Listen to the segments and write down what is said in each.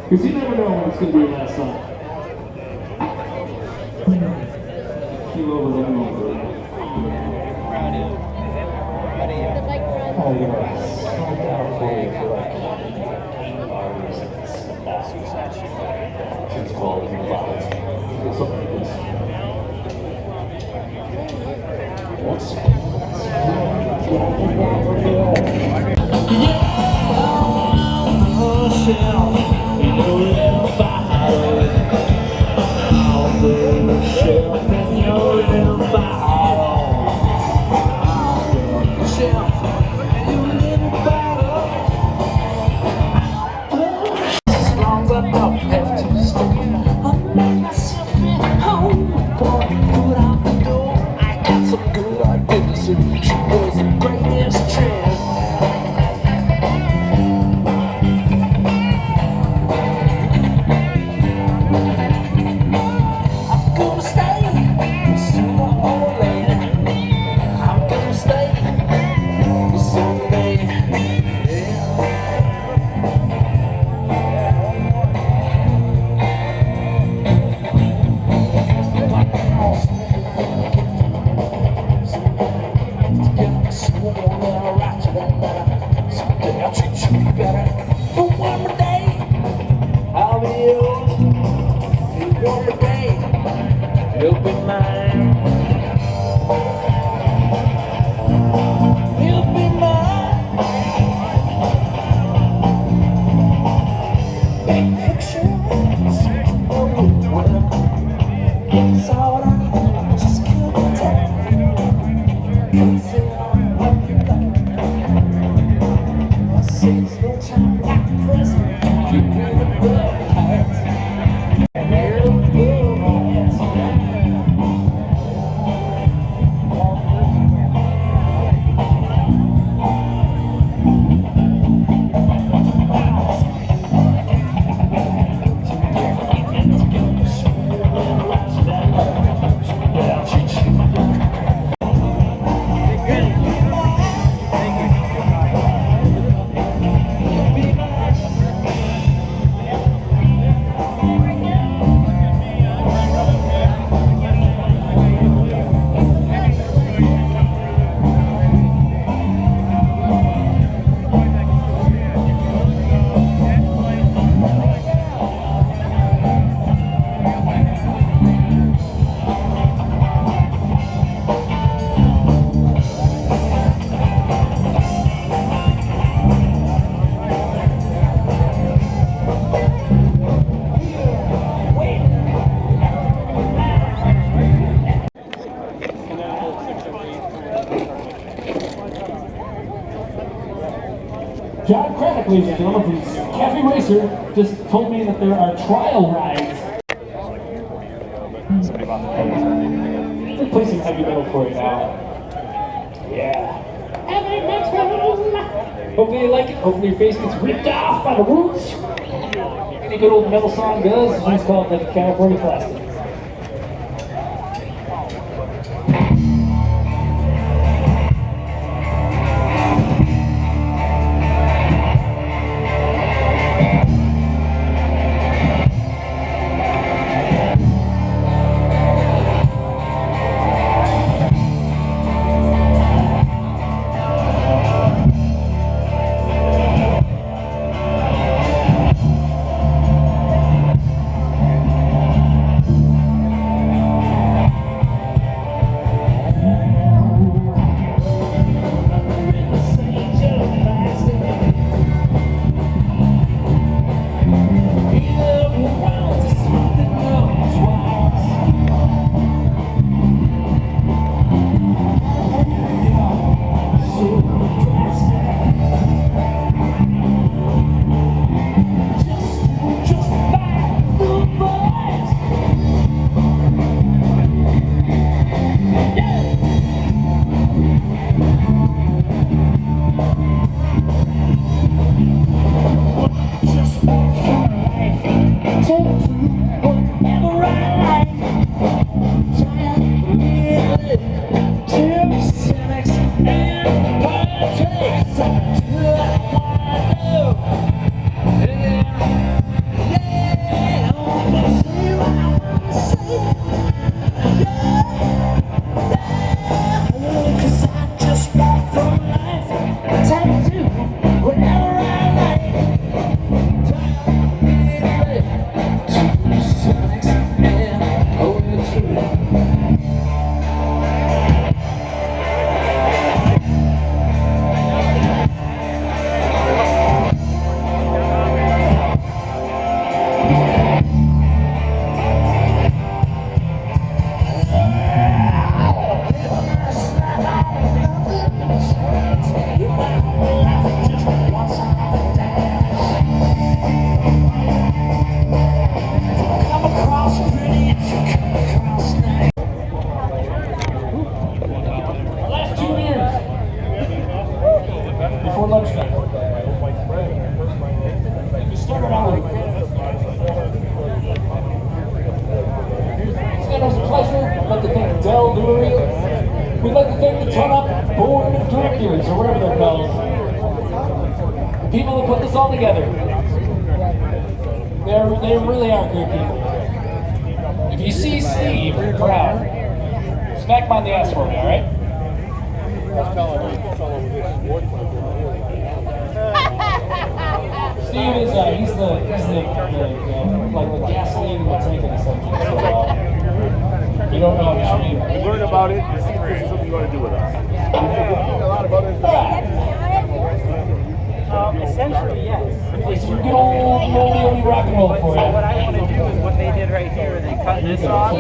Because you never know when it's going to be your last song. Keep over the moon. Oh, you're right. Slow down for you for like 8 hours and it's called Ypsilanti. Something like this. Once John Craddock, ladies and gentlemen, from Cafe Racer, just told me that there are trial rides. Let's play some heavy metal for you now. Yeah. Heavy metal! Hopefully you like it. Hopefully your face gets ripped off by the roots. Any good old metal song does. This one's called like California Plastic. Brewery. We'd like to thank the Turn Up Board of Directors, or whatever they're called. The people that put this all together. They really are good people. If you see Steve Brown, smack him on the ass for me, all right? Steve is he's the like the gasoline in the tank of the subject. So you don't know his name. We learn about it and see if this is something you want to do with us. A lot of others. Essentially, yes. It's some good old rock and roll for you. What I want to do is what they did right here. They cut this off.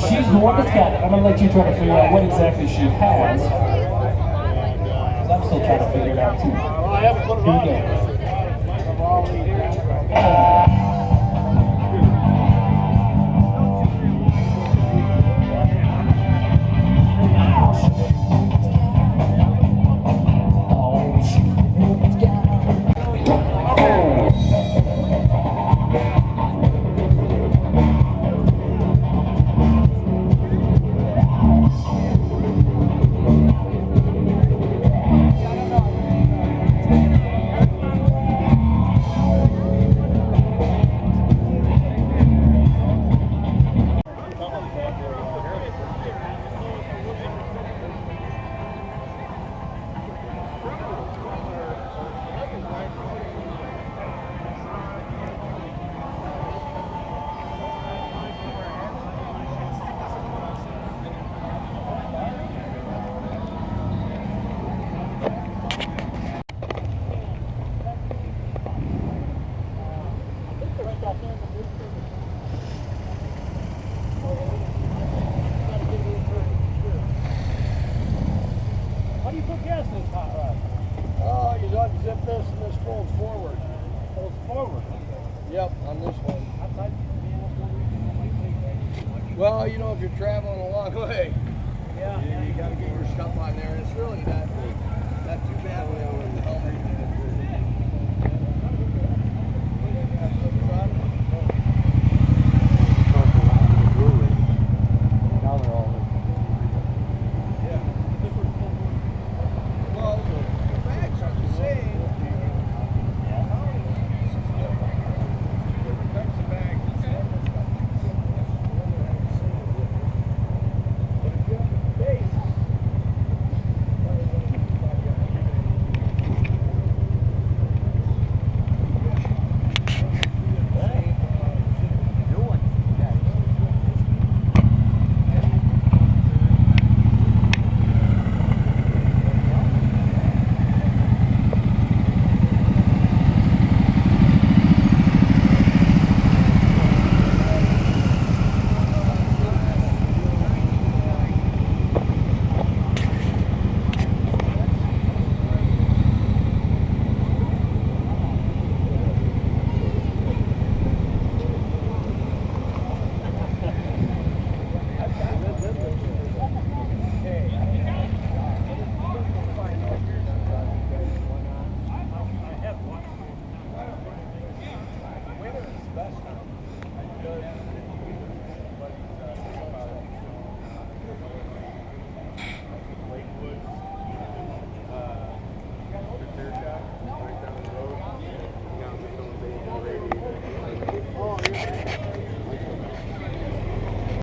She's the one that's got it. I'm going to let you try to figure out what exactly she has. I'm still trying to figure it out too. Here we go. How do you put gas in this hot rod? Oh, you unzip this and this folds forward. Folds forward? Yep, on this one. Well, you know, if you're traveling a long way, you got to get your stuff on there. It's really not too bad when the helmet